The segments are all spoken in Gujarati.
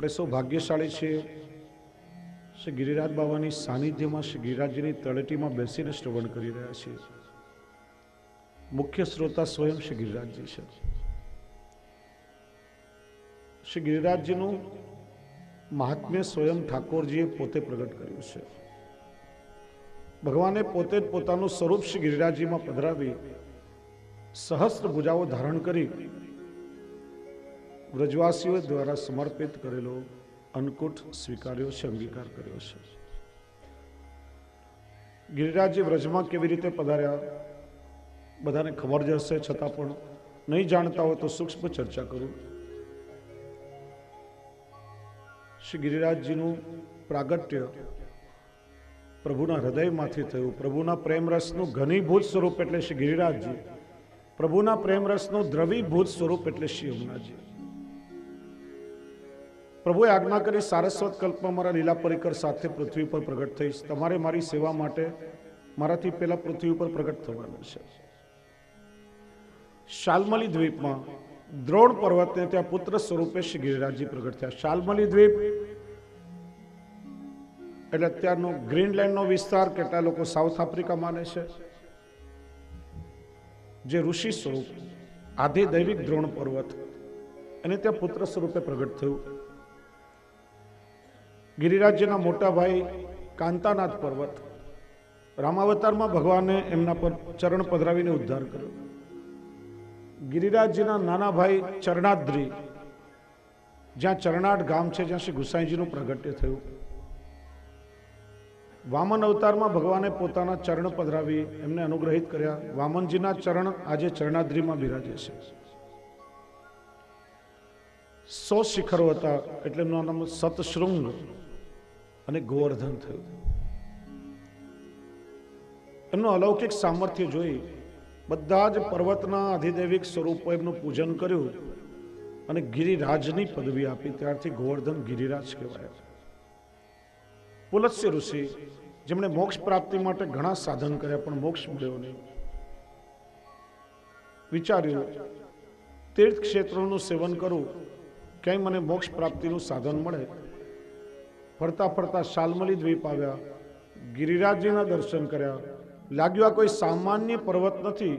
આપણે સૌ ભાગ્યશાળી છીએ શ્રી ગિરિરાજ બાવાની સાનિધ્યમાં શ્રી ગિરિરાજજીની તળેટીમાં બેસીને શ્રવણ કરી રહ્યા છીએ. મુખ્ય શ્રોતા સ્વયં શ્રી ગિરિરાજજી છે. શ્રી ગિરિરાજજીનું મહાત્મ્ય સ્વયં ઠાકોરજીએ પોતે પ્રગટ કર્યું છે. ભગવાને પોતે જ પોતાનું સ્વરૂપ શ્રી ગિરિરાજજીમાં પધરાવી સહસ્ત્ર ભુજાઓ ધારણ કરી વ્રજવાસીઓ દ્વારા સમર્પિત કરેલો અન્નકૂટ સ્વીકાર્યો છે, અંગીકાર કર્યો છે. ગિરિરાજજી વ્રજમાં કેવી રીતે પધાર્યા બધાને ખબર જ હશે, છતાં પણ નહીં જાણતા હોય તો સૂક્ષ્મ ચર્ચા કરું. શ્રી ગિરિરાજજીનું પ્રાગટ્ય પ્રભુના હૃદયમાંથી થયું. પ્રભુના પ્રેમરસનું ઘનીભૂત સ્વરૂપ એટલે શ્રી ગિરિરાજજી, પ્રભુના પ્રેમરસનું દ્રવીભૂત સ્વરૂપ એટલે શ્રી યમુનાજી. પ્રભુએ આજ્ઞા કરી સારસ્વત કલ્પમાં મારા લીલા પરિકર સાથે પૃથ્વી પર પ્રગટ થઈશ. તમારે મારી સેવા માટે મારાથી પહેલા પૃથ્વી ઉપર પ્રગટ થવાનું છે. શાલ્મલી દ્વીપમાં દ્રોણ પર્વતને ત્યાં પુત્ર સ્વરૂપે શ્રી ગિરિરાજજી પ્રગટ થયા. શાલ્મલી દ્વીપ એટલે અત્યારનો ગ્રીનલેન્ડનો વિસ્તાર, કેટલા લોકો સાઉથ આફ્રિકા માને છે. જે ઋષિ સ્વરૂપ આધિ દૈવિક દ્રોણ પર્વત અને ત્યાં પુત્ર સ્વરૂપે પ્રગટ થયું. ગિરિરાજજીના મોટા ભાઈ કાંતાનાથ પર્વત, રામાવતારમાં ભગવાને એમના પર ચરણ પધરાવીને ઉદ્ધાર કર્યો. ગિરિરાજજીના નાના ભાઈ ચરણાદ્રી, જ્યાં ચરણાટ ગામ છે, જ્યાં શ્રી ગુસાઈજીનું પ્રાગટ્ય થયું. વામન અવતારમાં ભગવાને પોતાના ચરણ પધરાવી એમને અનુગ્રહિત કર્યા. વામનજીના ચરણ આજે ચરણાદ્રીમાં બિરાજે છે. 100 શિખરો હતા એટલે એમનું નામ સતશૃંગ અને ગોવર્ધન થયું. એમનું અલૌકિક સામર્થ્ય જોઈ બધા જ પર્વતના અધિદૈવિક સ્વરૂપો એમનું પૂજન કર્યું અને ગિરિરાજની પદવી આપી. ત્યારથી ગોવર્ધન ગિરિરાજ કહેવાય. પુલત્સ્ય ઋષિ, જેમણે મોક્ષ પ્રાપ્તિ માટે ઘણા સાધન કર્યા પણ મોક્ષ મળ્યો નહીં. વિચાર્યું તીર્થ ક્ષેત્રોનું સેવન કરું, ક્યાંય મને મોક્ષ પ્રાપ્તિનું સાધન મળે. ફરતા ફરતા શાલ્મલી દ્વીપ આવ્યા, ગિરિરાજજીના દર્શન કર્યા. લાગ્યું આ કોઈ સામાન્ય પર્વત નથી,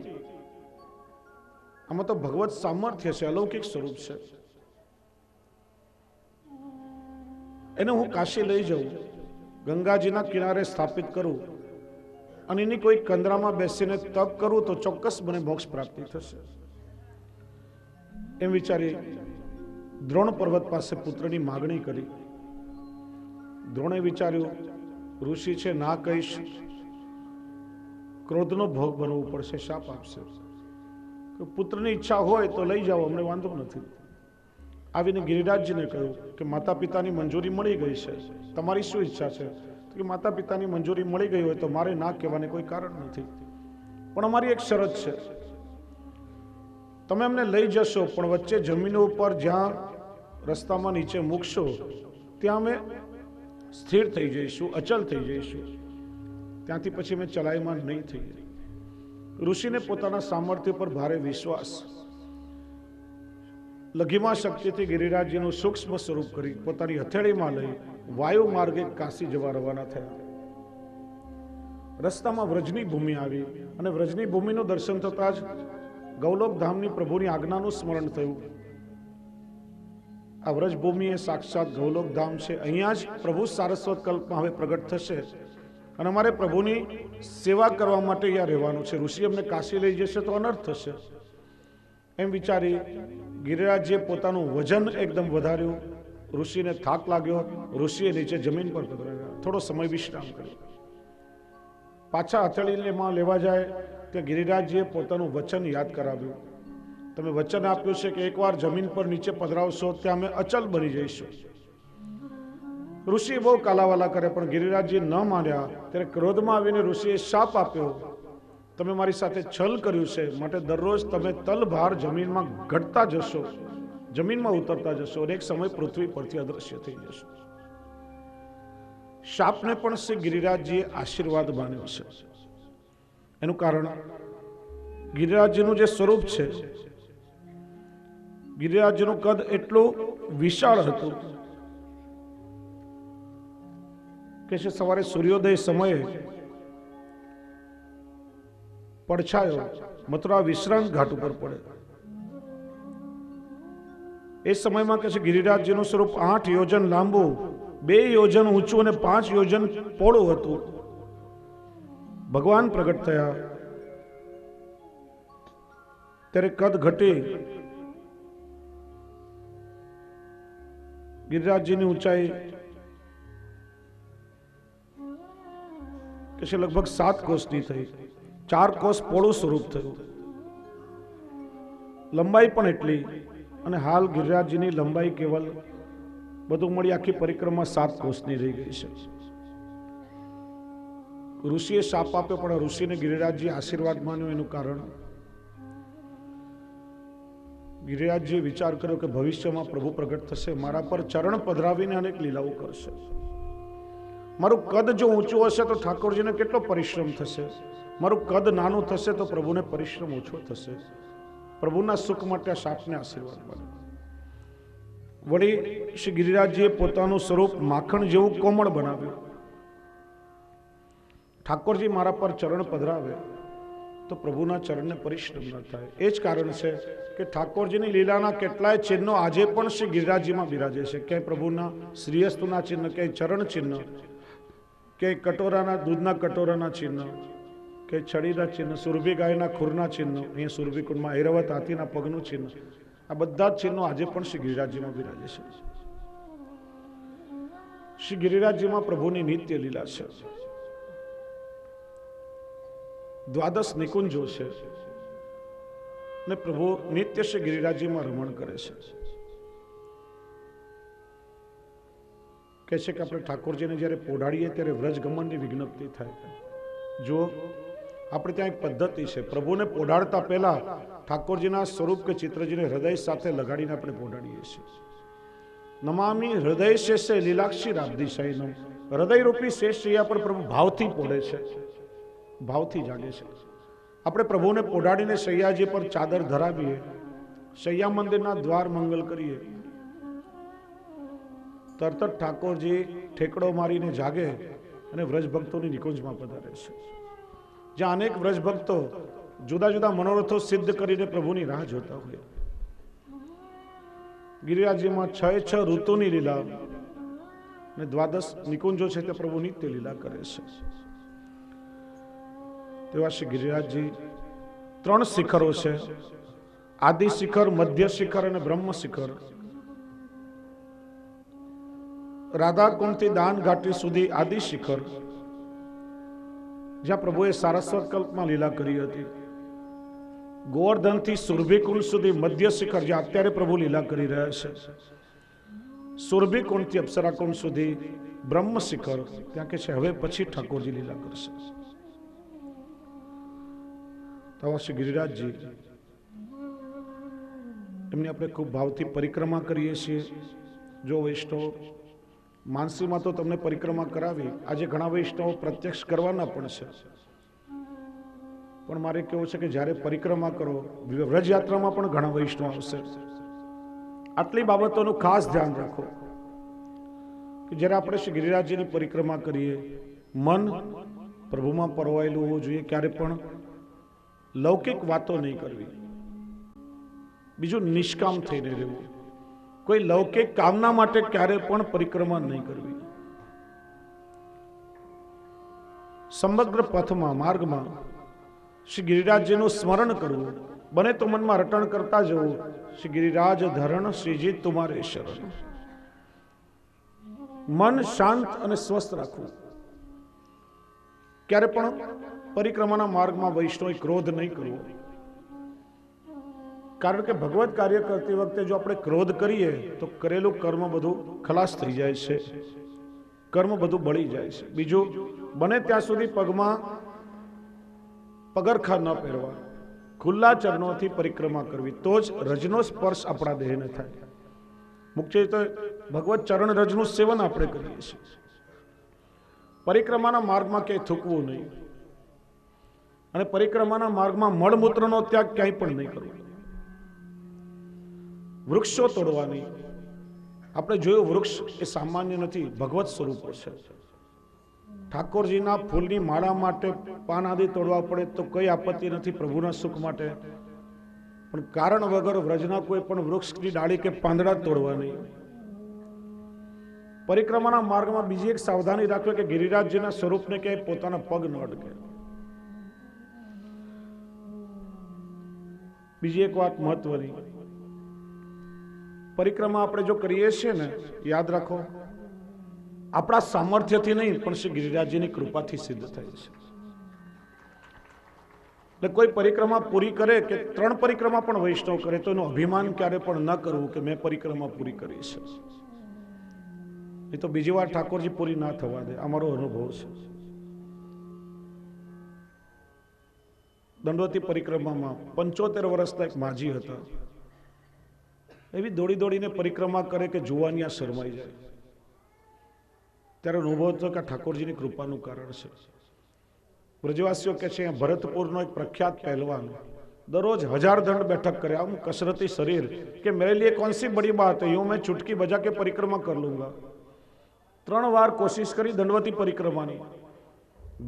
આમાં તો ભગવત સામર્થ્ય છે, અલૌકિક સ્વરૂપ છે. એને હું કાશી લઈ જાઉં, ગંગાજીના કિનારે સ્થાપિત કરું અને એની કોઈ કંદરામાં બેસીને તપ કરું તો ચોક્કસ મને મોક્ષ પ્રાપ્તિ થશે. એમ વિચારી દ્રોણ પર્વત પાસે પુત્રની માગણી કરી. દ્રોણે વિચાર્યું ઋષિ છે, ના કહીશ ક્રોધનો ભોગ બનવું પડશે, શાપ આપશે. પુત્રની ઈચ્છા હોય તો લઈ જાઓ, અમને વાંધો નથી. આવીને ગિરિરાજજીને કહ્યું કે માતા પિતાની મંજૂરી મળી ગઈ છે, તમારી શું ઈચ્છા છે? તો કે માતા પિતાની મંજૂરી મળી ગઈ હોય તો મારે ના કહેવાને કોઈ કારણ નથી, પણ અમારી એક શરત છે. તમે અમને લઈ જશો પણ વચ્ચે જમીન ઉપર જ્યાં રસ્તામાં નીચે મૂકશો ત્યાં અમે સ્થિર થઈ જઈશું, અચલ થઈ જઈશું. ત્યાંથી પછી અમે ચલાયમાન નહીં થઈએ. ઋષિને પોતાના સામર્થ્ય પર ભારે વિશ્વાસ. લઘિમા શક્તિથી ગિરિરાજજીનું સૂક્ષ્મ સ્વરૂપ કરી પોતાની હથેળીમાં લઈ વાયુ માર્ગે કાશી જવા રવાના થયા. રસ્તામાં વ્રજની ભૂમિ આવી અને વ્રજની ભૂમિનું દર્શન થતાં જ ગૌલોક ધામની પ્રભુની આજ્ઞાનું સ્મરણ થયું. આ વ્રજભૂમિ એ સાક્ષાત ગૌલોક ધામ છે. અહીંયા જ પ્રભુ સારસ્વત કલ્પમાં હવે પ્રગટ થશે અને અમારે પ્રભુની સેવા કરવા માટે અહીંયા રહેવાનું છે. ઋષિ અમને કાશી લઈ જશે તો અનર્થ થશે. એમ વિચારી ગિરિરાજજીએ પોતાનું વજન એકદમ વધાર્યું. ઋષિને થાક લાગ્યો, ઋષિએ નીચે જમીન પર પધરાવ્યા. થોડો સમય વિશ્રામ કર્યો. પાછા હથેળીમાં લેવા જાય ત્યાં ગિરિરાજજીએ પોતાનું વચન યાદ કરાવ્યું. તમે વચન આપ્યું છે કે એકવાર જમીન પર નીચે પધરાવશો ત્યાં અમે અચલ બની જઈશું. ઋષિ બહુ કાલાવાલા કરે પણ ગિરિરાજજી ન માન્યા. ત્યારે ક્રોધમાં આવીને ઋષિએ શાપ આપ્યો, તમે મારી સાથે છલ કર્યું છે, માટે દરરોજ તમે તલભાર જમીનમાં ઘટતા જશો, જમીનમાં ઉતરતા જશો અને એક સમય પૃથ્વી પરથી અદૃશ્ય થઈ જશો. શાપને પણ શ્રી ગિરિરાજજીએ આશીર્વાદ માન્યો છે. એનું કારણ ગિરિરાજજીનું જે સ્વરૂપ છે, ગિરિરાજજીનું કદ એટલું વિશાળ હતું કે છે સવારે સૂર્યોદય સમયે પડછાયો મથુરા વિશ્રાંત ઘાટ ઉપર પડે. એ સમયમાં કે છે ગિરિરાજજીનું સ્વરૂપ 8 યોજન લાંબુ, 2 યોજન ઊંચું અને 5 યોજન પહોળું હતું. ભગવાન પ્રગટ થયા ત્યારે કદ ઘટી ગિરિરાજજીની ઊંચાઈ કે છે લગભગ 7 કોસની થઈ. 4 કોસ પહોળું સ્વરૂપ થયું, લંબાઈ પણ એટલી. અને હાલ ગિરિરાજજીની લંબાઈ કેવલ બધું મળી આખી પરિક્રમા 7 કોસની રહી ગઈ છે. ઋષિએ શાપ આપ્યો, પણ ઋષિને ગિરિરાજજી આશીર્વાદ માન્યો. એનું કારણ ગિરિરાજજીએ વિચાર કર્યો કે ભવિષ્યમાં પ્રભુ પ્રગટ થશે, મારા પર ચરણ પધરાવીને અનેક લીલાઓ કરશે. મારું કદ જો ઊંચું હશે તો ઠાકોરજીને કેટલો પરિશ્રમ થશે, મારું કદ નાનું થશે તો પ્રભુને પરિશ્રમ ઓછો થશે. પ્રભુના સુખ માટે આ શાપને આશીર્વાદ માન્યો. વળી શ્રી ગિરિરાજજીએ પોતાનું સ્વરૂપ માખણ જેવું કોમળ બનાવ્યું. ઠાકોરજી મારા પર ચરણ પધરાવે તો પ્રભુના ચરણને પરિશ્રમ ન થાય. એ જ કારણ છે કે ઠાકોરજીની લીલાના કેટલાય ચિહ્નો આજે પણ શ્રી ગિરિરાજજીમાં બિરાજે છે. ક્યાંય પ્રભુના શ્રીહસ્તના ચિહ્ન, ક્યાંય ચરણ ચિહ્ન, ક્યાંય કટોરાના દૂધના કટોરાના ચિહ્ન, કે છડીના ચિહ્ન, સુરભી ગાયના ખુરના ચિહ્નો, અહીંયા સુરભી કુંડમાં ઐરાવત હાથીના પગનું ચિહ્ન, આ બધા જ ચિહ્નો આજે પણ શ્રી ગિરિરાજજીમાં બિરાજે છે. શ્રી ગિરિરાજજીમાં પ્રભુની નિત્ય લીલા છે. 12 નિકુંજો છે ને પ્રભુ નિત્ય શ્રી ગિરિરાજજીમાં રમણ કરે છે. કહે છે કે આપણે ઠાકોરજીને જ્યારે પોઢાડીએ ત્યારે વ્રજગમનની વિજ્ઞપ્તિ થાય. જો આપણે ત્યાં એક પદ્ધતિ છે, પ્રભુને પોઢાડતા પહેલા ઠાકોરજીના સ્વરૂપ કે ચિત્રજીને હૃદય સાથે લગાડીને આપણે પોઢાડીએ છીએ. નમામી હૃદય શેષે લીલાક્ષી રાબ્દિશાઈનો. હૃદયરૂપી શેષ શૈયા પર પ્રભુ ભાવથી પોઢે છે, ભાવથી જાગે છે. આપણે પ્રભુને પોઢાડીને શૈયાજી પર ચાદર ધરાવીએ, શૈયા મંદિરના દ્વાર મંગલ કરીએ, તરત જ ઠાકોરજી ઠેકડો મારીને જાગે અને વ્રજભક્તોની નિકુંજમાં પધારે છે. જ્યાં અનેક વ્રજભક્તો જુદા જુદા મનોરથો સિદ્ધ કરીને પ્રભુની રાહ જોતા હોય. ગિરિરાજજીમાં 6 ઋતુની લીલા અને 12 નિકુંજો છે તે પ્રભુ નિત્ય લીલા કરે છે. તેવા શ્રી ગિરિરાજજી 3 શિખરો છે, આદિ શિખર, મધ્ય શિખર અને બ્રહ્મ શિખર. રાધાકુંડથી દાન ઘાટી સુધી આદિ શિખર, જ્યાં પ્રભુએ સારસ્વત કલ્પમાં લીલા કરી હતી. ગોવર્ધનથી સુરભીકુંડ સુધી મધ્ય શિખર, જ્યાં અત્યારે પ્રભુ લીલા કરી રહ્યા છે. સુરભીકુંડથી અપ્સરાકુંડ સુધી બ્રહ્મ શિખર, ત્યાં કે છે હવે પછી ઠાકોરજી લીલા કરશે. તો શ્રી ગિરિરાજજી એમની આપણે ખૂબ ભાવથી પરિક્રમા કરીએ છીએ. જો વૈષ્ણવ માનસીમાં તો તમને પરિક્રમા કરાવી, આજે ઘણા વૈષ્ણવો પ્રત્યક્ષ કરવાના પણ છે. પણ મારે કેવું છે કે જ્યારે પરિક્રમા કરો, વ્રજયાત્રામાં પણ ઘણા વૈષ્ણવ આવશે. આટલી બાબતોનું ખાસ ધ્યાન રાખો કે જ્યારે આપણે શ્રી ગિરિરાજજીની પરિક્રમા કરીએ, મન પ્રભુમાં પરવાયેલું હોવું જોઈએ. ક્યારે પણ લૌકિક વાતો નહીં કરવી. બીજું નિષ્કામ થઈને રહેવું. કોઈ લૌકિક કામના માટે ક્યારે પણ પરિક્રમા નહીં કરવી. સમગ્ર પથમાં, માર્ગમાં શ્રી ગિરિરાજજીનું સ્મરણ કરવું. બને તો મનમાં રટણ કરતા જવું, શ્રી ગિરિરાજ ધરણ શ્રીજી તુમારે શરણ. મન શાંત અને સ્વસ્થ રાખવું. ક્યારે પણ પરિક્રમાના માર્ગમાં વૈષ્ણવે ક્રોધ નહીં કરવો. કારણ કે ભગવત કાર્ય કરતી વખતે જો આપણે ક્રોધ કરીએ તો કરેલું કર્મ બધું ખલાસ થઈ જાય છે, કર્મ બધું બળી જાય છે. બીજું, બને ત્યાં સુધી પગમાં પગરખા ન પહેરવા, ખુલ્લા ચરણોથી પરિક્રમા કરવી, તો જ રજનો સ્પર્શ આપણા દેહને થાય. મુખ્ય રીતે ભગવત ચરણ રજનું સેવન આપણે કરીએ છીએ. પરિક્રમાના માર્ગમાં ક્યાંય થૂકવું નહીં, અને પરિક્રમાના માર્ગમાં મળમૂત્રનો ત્યાગ ક્યાંય પણ નહીં કરવો. વૃક્ષો તોડવાની, આપણે જોયું વૃક્ષ એ સામાન્ય નથી, ભગવત સ્વરૂપો છે. ઠાકોરજીના ફૂલની માળા માટે પાન આદિ તોડવા પડે તો કઈ આપત્તિ નથી પ્રભુના સુખ માટે, પણ કારણ વગર વ્રજના કોઈ પણ વૃક્ષની ડાળી કે પાંદડા તોડવા નહીં. પરિક્રમાના માર્ગમાં બીજી એક સાવધાની રાખવી કે ગિરિરાજજીના સ્વરૂપને ક્યાંય પોતાના પગ ન અડકે. બીજી એક વાત મહત્વની, પરિક્રમા આપણે જો કરીએ છીએ ને, યાદ રાખો આપણા સામર્થ્યથી નહીં પણ શ્રી ગિરિરાજજીની કૃપાથી સિદ્ધ થાય છે. એટલે કોઈ પરિક્રમા પૂરી કરે કે 3 પરિક્રમા પણ વૈષ્ણવ કરે તો એનું અભિમાન ક્યારે પણ ન કરવું કે મેં પરિક્રમા પૂરી કરી છે. એ તો બીજી વાર ઠાકોરજી પૂરી ના થવા દે, અમારો અનુભવ છે. દંડવતી પરિક્રમામાં 75 વર્ષના એક માજી હતા, એવી દોડી દોડીને પરિક્રમા કરે કે જુવાનિયા શરમાઈ જાય. ત્યારે અનુભવ હતો કે ઠાકોરજીની કૃપાનું કારણ છે. બ્રજવાસીઓ કે છે ભરતપુરનો એક પ્રખ્યાત પહેલવાન દરરોજ 1000 દંડ બેઠક કરે, આમ કસરતી શરીર કે मेरे लिए कौन सी बड़ी बात है, यूं मैं चुटकी बजा के परिक्रमा कर लूंगा. 3 વાર કોશિશ કરી દંડવતી પરિક્રમાની,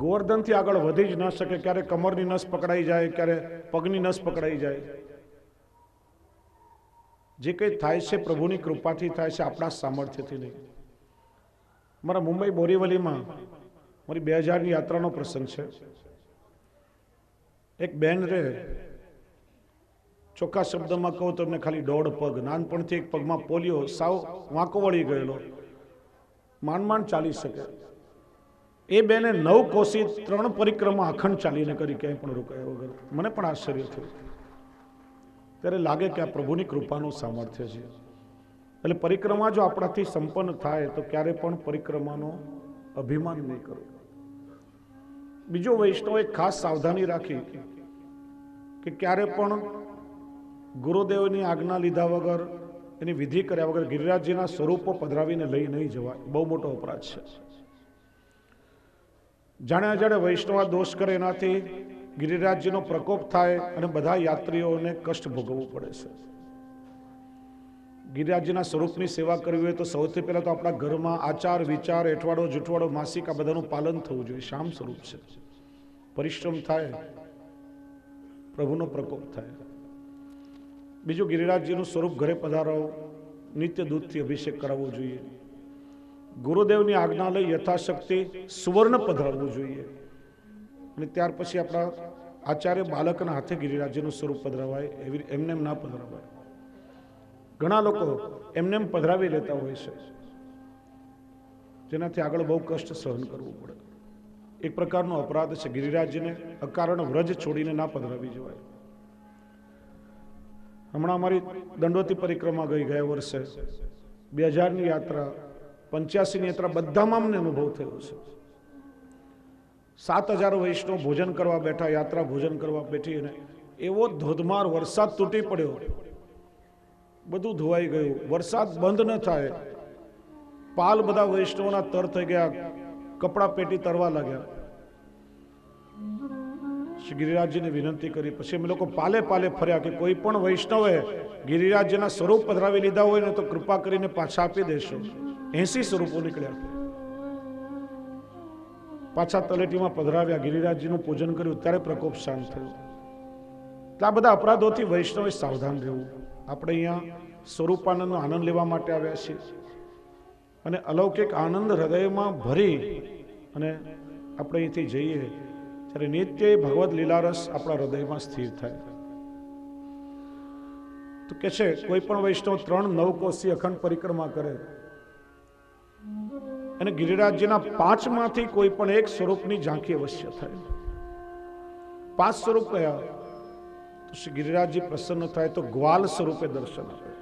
ગોવર્ધનથી આગળ વધી જ ન શકે. ક્યારે કમરની નસ પકડાઈ જાય, ક્યારે પગની નસ પકડાઈ જાય. જે કંઈ થાય છે પ્રભુની કૃપાથી થાય છે, આપણા સામર્થ્યથી નહીં. મારા મુંબઈ બોરીવલીમાં મારી 2000ની યાત્રાનો પ્રસંગ છે. એક બેન રે, ચોખ્ખા શબ્દમાં કહું તો એમને ખાલી 1.5 પગ, નાનપણથી એક પગમાં પોલિયો, સાવ વાંકો વળી ગયેલો, માંડ માંડ ચાલી શકે. એ બેને 9 કોશી 3 પરિક્રમા અખંડ ચાલીને કરી, ક્યાંય પણ રોકાયા વગર. મને પણ આશ્ચર્ય થયું. ત્યારે લાગે કે આ પ્રભુની કૃપાનું સામર્થ્ય છે. એટલે પરિક્રમા જો આપણાથી સંપન્ન થાય તો ક્યારે પણ પરિક્રમાનો અભિમાન નહીં કરવું. બીજો વૈષ્ણવ એક ખાસ સાવધાની રાખી કે ક્યારે પણ ગુરુદેવની આજ્ઞા લીધા વગર, એની વિધિ કર્યા વગર ગિરિરાજજીના સ્વરૂપો પધરાવીને લઈ નહીં જવાય. બહુ મોટો અપરાધ છે. જાણે અજાણે વૈષ્ણવ દોષ કરે એનાથી ગિરિરાજજીનો પ્રકોપ થાય અને બધા યાત્રીઓને કષ્ટ ભોગવવું પડે છે. ગિરિરાજજીના સ્વરૂપની સેવા કરવી હોય તો સૌથી પહેલા તો આપણા ઘરમાં આચાર વિચાર, એઠવાડો જૂઠવાડો માસિક આ બધાનું પાલન થવું જોઈએ. શ્યામ સ્વરૂપ છે, પરિશ્રમ થાય, પ્રભુનો પ્રકોપ થાય. બીજું, ગિરિરાજજીનું સ્વરૂપ ઘરે પધારાવો, નિત્ય દૂધથી અભિષેક કરાવવો જોઈએ. ગુરુદેવની આજ્ઞા લઈ યથાશક્તિ સુવર્ણ પધરાવવું જોઈએ. અને ત્યાર પછી આપણા આચાર્ય બાલકના હાથે ગિરિરાજજીનું સ્વરૂપ પધરાવાય, એવી એમને ના પધરાવાય. ઘણા લોકો એમને પધરાવી લેતા હોય છે, જેનાથી આગળ બહુ કષ્ટ સહન કરવું પડે. એક પ્રકારનો અપરાધ છે. ગિરિરાજજીને અકારણ વ્રજ છોડીને ના પધરાવી જવાય. હમણાં અમારી દંડવતી પરિક્રમા ગઈ ગયા વર્ષે, 2000ની યાત્રા, 85ની યાત્રા, બધામાં અમને અનુભવ થયો છે. 7000 વૈષ્ણવ ભોજન કરવા બેઠા, યાત્રા ભોજન કરવા બેઠી, અને એવો ધોધમાર વરસાદ તૂટી પડ્યો, બધું ધોવાઈ ગયું. વરસાદ બંધ ન થાય, પાલ બધા વૈષ્ણવના તર થઈ ગયા, કપડા પેટી તરવા લાગ્યા. શ્રી ગિરિરાજજીને વિનંતી કરી, પછી અમે લોકો પાલે પાલે ફર્યા કે કોઈ પણ વૈષ્ણવે ગિરિરાજજીના સ્વરૂપ પધરાવી લીધા હોય ને તો કૃપા કરીને પાછા આપી દેશો. 80 સ્વરૂપો નીકળ્યા. પાછા તલેટીમાં પધરાવ્યા, ગિરિરાજજીનું પૂજન કર્યું, ત્યારે પ્રકોપ શાંત થયો. આ બધા અપરાધોથી વૈષ્ણવે સાવધાન રહેવું. આપણે અહીંયા સ્વરૂપાનંદનો આનંદ લેવા માટે આવ્યા છીએ, અને અલૌકિક આનંદ હૃદયમાં ભરી અને આપણે અહીંથી જઈએ ત્યારે નિત્ય ભગવદ લીલારસ આપણા હૃદયમાં સ્થિર થાય. તો કે છે કોઈ પણ વૈષ્ણવ 3 9 અખંડ પરિક્રમા કરે અને ગિરિરાજજીના 5માંથી કોઈ પણ એક સ્વરૂપની ઝાંખી અવશ્ય થાય. 5 સ્વરૂપ કયા? શ્રી ગિરિરાજજી પ્રસન્ન થાય તો ગ્વાલ સ્વરૂપે દર્શન આપે.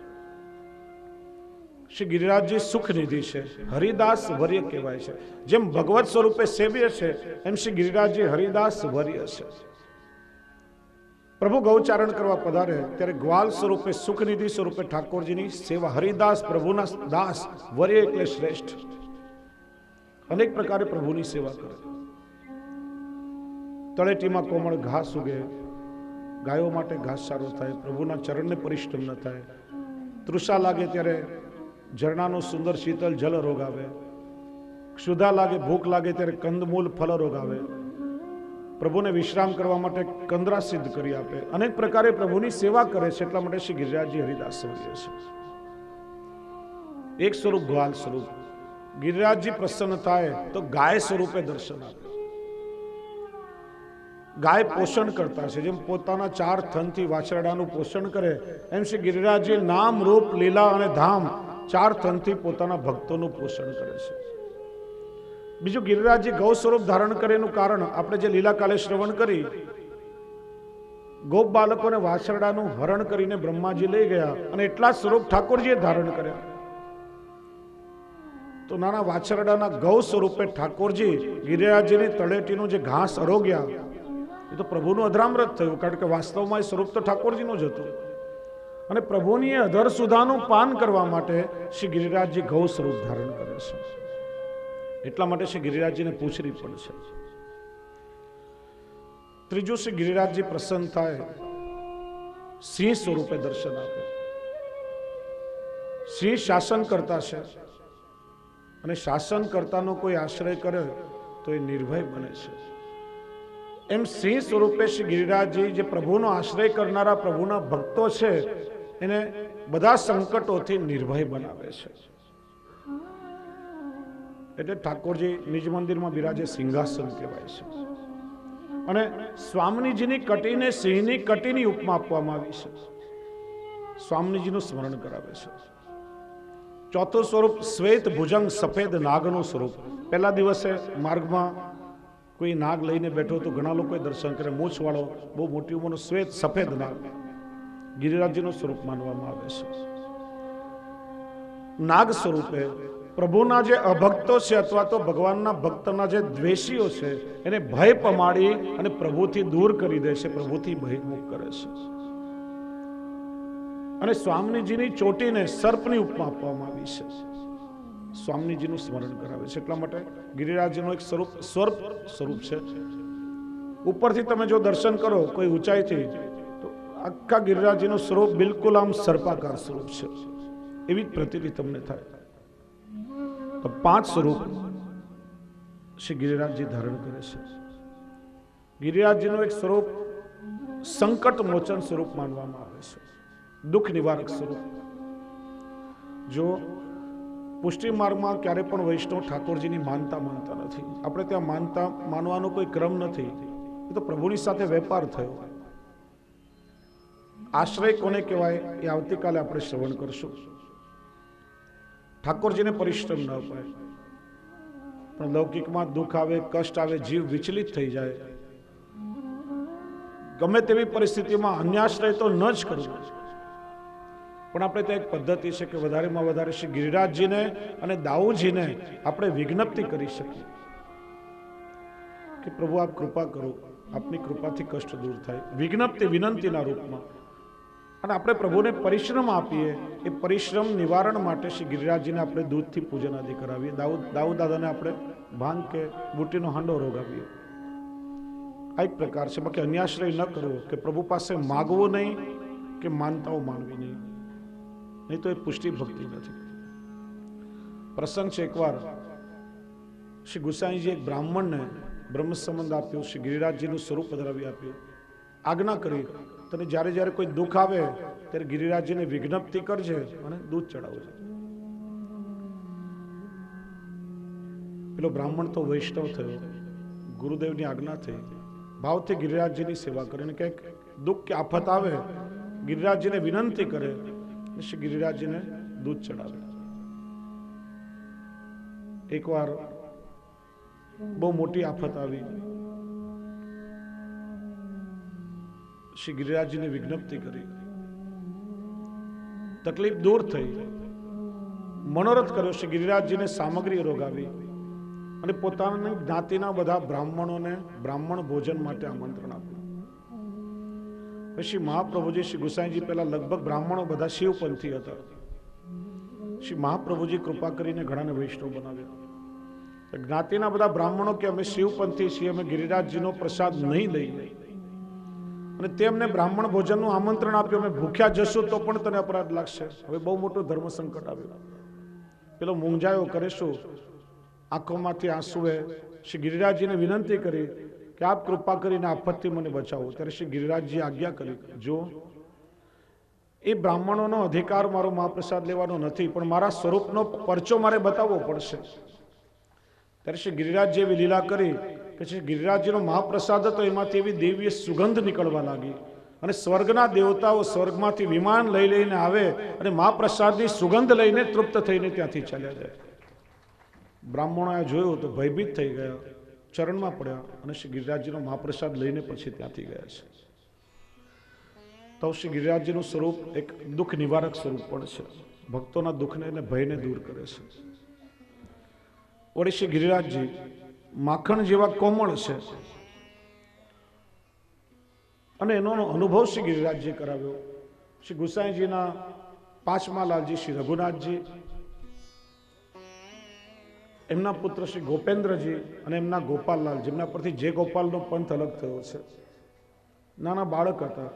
શ્રી ગિરિરાજજી સુખ નિધિ છે, હરિદાસ વર્ય કહેવાય છે. જેમ ભગવત સ્વરૂપે સેવ્ય છે, એમ શ્રી ગિરિરાજજી હરિદાસ વર્ય છે. પ્રભુ ગૌચારણ કરવા પધારે ત્યારે ગ્વાલ સ્વરૂપે, સુખ નિધિ સ્વરૂપે ઠાકોરજીની સેવા. હરિદાસ પ્રભુના દાસ, વર્ય એટલે શ્રેષ્ઠ. અનેક પ્રકારે પ્રભુની સેવા કરે. તળેટીમાં કોમળ ઘાસ ઉગે, ગાયો માટે ઘાસ સારો થાય, પ્રભુના ચરણને પરિશ્રમ ન થાય. તૃષા લાગે ત્યારે ઝરણાનો સુંદર શીતળ જલ રોગ આવે. ક્ષુધા લાગે, ભૂખ લાગે ત્યારે કંદમૂલ ફલરોગ આવે, પ્રભુને વિશ્રામ કરવા માટે કંદરા સિદ્ધ કરી આપે, અનેક પ્રકારે પ્રભુની સેવા કરે છે. એટલા માટે શ્રી ગિરિરાજજી હરિદાસ સ્વર્ગીય છે. એક સ્વરૂપ ગ્વાલ સ્વરૂપ. ગિરિરાજજી પ્રસન્ન થાય તો ગાય સ્વરૂપે દર્શન આપે. ગાય પોષણ કરતા છે, જેમ પોતાના 4 થનથી વાછરડાનું પોષણ કરે, એમ શ્રી ગિરિરાજજી નામ, રૂપ, લીલા અને ધામ 4 થનથી પોતાના ભક્તોનું પોષણ કરે છે. બીજું, ગિરિરાજજી ગૌ સ્વરૂપ ધારણ કરેનું કારણ આપણે જે લીલા કાલે શ્રવણ કરી, ગોપ બાળકોને વાછરડાનું હરણ કરીને બ્રહ્માજી લઈ ગયા અને એટલા સ્વરૂપ ઠાકોરજીએ ધારણ કર્યા. તો નાના વાછરડાના ગૌ સ્વરૂપે ઠાકોરજી ગિરિરાજજીની તળેટીનું જે ઘાસ અરોગ્યા, એ તો પ્રભુનું અધરામૃત થયું, કારણ કે વાસ્તવમાં એ સ્વરૂપ તો ઠાકોરજીનું જ હતું. અને પ્રભુની અધર સુધાનું પાન કરવા માટે શ્રી ગિરિરાજજી ગૌ સ્વરૂપ ધારણ કરે છે. એટલા માટે શ્રી ગિરિરાજજીને પૂછડી પણ છે. ત્રીજું, શ્રી ગિરિરાજજી પ્રસન્ન થાય, સિંહ સ્વરૂપે દર્શન આપે. સિંહ શાસન કરતા છે, અને શાસન કરતાનો કોઈ આશ્રય કરે તો એ નિર્ભય બને છે. એમ સિંહ સ્વરૂપે શ્રી ગિરિરાજજી જે પ્રભુનો આશ્રય કરનારા પ્રભુના ભક્તો છે, એને બધા સંકટોથી નિર્ભય બનાવે છે. એટલે ઠાકોરજી નિજ મંદિરમાં બિરાજે સિંહાસન કહેવાય છે. અને સ્વામીજીની કટીને સિંહની કટીની ઉપમા આપવામાં આવી છે. સ્વામીજીનું સ્મરણ કરાવે છે. ચોથું સ્વરૂપ શ્વેત ભુજંગ સફેદ નાગનું સ્વરૂપ. પહેલા દિવસે માર્ગમાં કોઈ નાગ લઈને બેઠો તો ઘણા લોકોએ દર્શન કરે. મૂછ વાળો બહુ મોટી ઉંમરનો શ્વેત સફેદ નાગ ગિરિરાજજીનું સ્વરૂપ માનવામાં આવે છે. નાગ સ્વરૂપે પ્રભુના જે અભક્તો છે અથવા તો ભગવાનના ભક્તના જે દ્વેષીઓ છે, એને ભય પમાડી અને પ્રભુથી દૂર કરી દે છે, પ્રભુથી બહિર્મુખ કરે છે. અને સ્વામીજીની ચોટીને સર્પની ઉપમા આપવામાં આવી છે. સ્વામીજીનું સ્મરણ કરાવે છે. એટલા માટે ગિરિરાજજીનું એક સ્વરૂપ સર્પ સ્વરૂપ છે. ઉપરથી તમે જો દર્શન કરો કોઈ ઊંચાઈથી, તો આખા ગિરિરાજજીનું સ્વરૂપ બિલકુલ આમ સર્પાકાર સ્વરૂપ છે, એવી જ પ્રતીતિ તમને થાય. તો 5 સ્વરૂપ શ્રી ગિરિરાજજી ધારણ કરે છે. ગિરિરાજજીનું એક સ્વરૂપ સંકટ મોચન સ્વરૂપ માનવામાં આવે છે, દુઃખ નિવારક સ્વરૂપ. જો પુષ્ટિ માર્ગમાં ક્યારે પણ વૈષ્ણવ ઠાકોરજીની માનતા માનતા નથી. આપણે ત્યાં માનતા માનવાનો કોઈ ક્રમ નથી, એ તો પ્રભુની સાથે વેપાર થયો. આશ્રય કોને કહેવાય એ આવતીકાલે આપણે શ્રવણ કરશું. ઠાકોરજીને પરિશ્રમ ન અપાય, પણ લૌકિકમાં દુઃખ આવે, કષ્ટ આવે, જીવ વિચલિત થઈ જાય, ગમે તેવી પરિસ્થિતિમાં અન્યાશ્રય તો ન જ કરવો. પણ આપણે ત્યાં એક પદ્ધતિ છે કે વધારેમાં વધારે શ્રી ગિરિરાજજીને અને દાઉજીને આપણે વિજ્ઞપ્તિ કરી શકીએ કે પ્રભુ આપ કૃપા કરો, આપની કૃપાથી કષ્ટ દૂર થાય. વિજ્ઞપ્તિ વિનંતીના રૂપમાં. અને આપણે પ્રભુને પરિશ્રમ આપીએ. એ પરિશ્રમ નિવારણ માટે શ્રી ગિરિરાજજીને આપણે દૂધથી પૂજન આદિ કરાવીએ. દાઉદ દાદાને આપણે ભાંગ કે બુટીનો હાંડો રોગાવીએ. આ એક પ્રકાર છે. બાકી અન્યાશ્રય ન કરવો, કે પ્રભુ પાસે માગવું નહીં કે માનતાઓ માનવી નહીં, નહીં તો એ પુષ્ટિ ભક્તિ નથી. પ્રસંગ છે, એકવાર શ્રી ગુસાઈજી એક બ્રાહ્મણને બ્રહ્મ સંબંધ આપ્યો, શ્રી ગિરિરાજજીનું સ્વરૂપ પધરાવી આપ્યું, આજ્ઞા કરી, તને જ્યારે જ્યારે કોઈ દુઃખ આવે ત્યારે ગિરિરાજજીને વિજ્ઞપ્તિ કરજે અને દૂધ ચડાવજે. પેલો બ્રાહ્મણ તો વૈષ્ણવ થયો, ગુરુદેવની આજ્ઞા થઈ, ભાવથી ગિરિરાજજીની સેવા કરે, અને કંઈક દુઃખ કે આફત આવે ગિરિરાજજીને વિનંતી કરે, શ્રી ગિરિરાજજીને દૂધ ચડાવે. એકવાર બહુ મોટી આફત આવી, શ્રી ગિરિરાજજીને વિજ્ઞપ્તિ કરી, તકલીફ દૂર થઈ, મનોરથ કર્યો, શ્રી ગિરિરાજજીને સામગ્રી રોગાવી અને પોતાની જ્ઞાતિના બધા બ્રાહ્મણોને બ્રાહ્મણ ભોજન માટે આમંત્રણ આપ્યું. પછી મહાપ્રભુજી શ્રી ગુસાઈજી પહેલા લગભગ બ્રાહ્મણો બધા શિવપંથી હતા. શ્રી મહાપ્રભુજી કૃપા કરીને ઘણાને વૈષ્ણવ બનાવ્યા. જ્ઞાતિના બધા બ્રાહ્મણો કે અમે શિવપંથી છીએ, અમે ગિરિરાજજીનો પ્રસાદ નહીં લઈએ, અને તેમને બ્રાહ્મણ ભોજનનું આમંત્રણ આપ્યું, અમે ભૂખ્યા જશું તો પણ તને અપરાધ લાગશે. હવે બહુ મોટું ધર્મ સંકટ આવ્યું. પેલો મૂંઝાયો, કરે શું? આંખોમાંથી આંસુએ શ્રી ગિરિરાજજીને વિનંતી કરી કે આપ કૃપા કરીને આફતથી મને બચાવો. ત્યારે શ્રી ગિરિરાજજી આજ્ઞા કરી, જો એ બ્રાહ્મણોનો અધિકાર મારો મહાપ્રસાદ લેવાનો નથી, પણ મારા સ્વરૂપનો પરચો મારે બતાવવો પડશે. ત્યારે શ્રી ગિરિરાજજી એવી લીલા કરી કે શ્રી ગિરિરાજજીનો મહાપ્રસાદ હતો, એમાંથી એવી દેવીય સુગંધ નીકળવા લાગી અને સ્વર્ગના દેવતાઓ સ્વર્ગમાંથી વિમાન લઈ લઈને આવે અને મહાપ્રસાદની સુગંધ લઈને તૃપ્ત થઈને ત્યાંથી ચાલ્યા જાય. બ્રાહ્મણોએ જોયું તો ભયભીત થઈ ગયા, ચરણમાં પડ્યા અને શ્રી ગિરિરાજજીનો મહાપ્રસાદ લઈને પછી ત્યાંથી ગયા છે. તો શ્રી ગિરિરાજજીનું સ્વરૂપ એક દુઃખ નિવારક સ્વરૂપ પણ છે, ભક્તોના દુઃખને અને ભયને દૂર કરે છે. વળી શ્રી ગિરિરાજજી માખણ જેવા કોમળ છે અને એનો અનુભવ શ્રી ગિરિરાજજી કરાવ્યો. શ્રી ગુસાઈજીના પાંચમા લાલજી શ્રી રઘુનાથજી, એમના પુત્ર શ્રી ગોપેન્દ્રજી અને એમના ગોપાલલાલ, જેમના પરથી જે ગોપાલનો પંથ અલગ થયો છે, નાના બાળક હતા,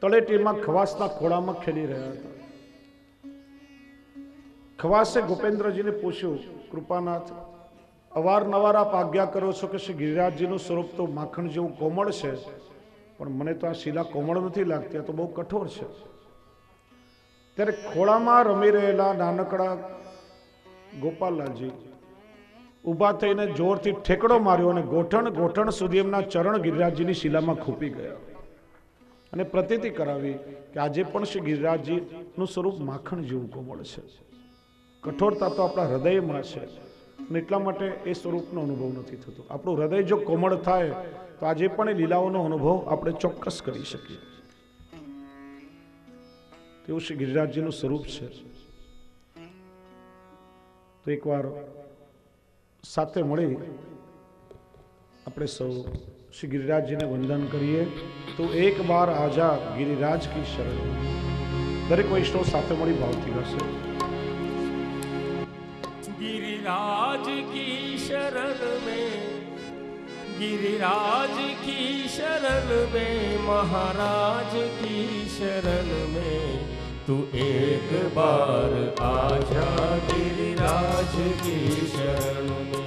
તળેટીમાં ખવાસના ખોળામાં ખેલી રહ્યા હતા. ખવાસે ગોપેન્દ્રજીને પૂછ્યું, કૃપાનાથ, અવારનવાર આપ આજ્ઞા કરો છો કે શ્રી ગિરિરાજજીનું સ્વરૂપ તો માખણ જેવું કોમળ છે, પણ મને તો આ શિલા કોમળ નથી લાગતી, આ તો બહુ કઠોર છે. ત્યારે ખોળામાં રમી રહેલા નાનકડા ગોપાલલાલજી ઊભા થઈને જોરથી ઠેકડો માર્યો અને ગોઠણ સુધી એમના ચરણ ગિરિરાજજીની શિલામાં ખૂપી ગયા અને પ્રતીતિ કરાવી કે આજે પણ શ્રી ગિરિરાજજીનું સ્વરૂપ માખણ જેવું કોમળ છે. કઠોરતા તો આપણા હૃદયમાં છે અને એટલા માટે એ સ્વરૂપનો અનુભવ નથી થતો. આપણું હૃદય જો કોમળ થાય તો આજે પણ એ લીલાઓનો અનુભવ આપણે ચોક્કસ કરી શકીએ. તેવું શ્રી ગિરિરાજજીનું સ્વરૂપ છે. તો એકવાર સાથે મળી આપણે સૌ શ્રી ગિરિરાજજીને વંદન કરીએ. તો એક બાર આજા ગિરિરાજ કી શરણ. દરેક વૈષ્ણવ સાથે મળી ભાવથી ગાશે. गिरिराज की शरण में, गिरिराज की शरण में, महाराज की शरण में, तू एक बार आजा गिरिराज की शरण में.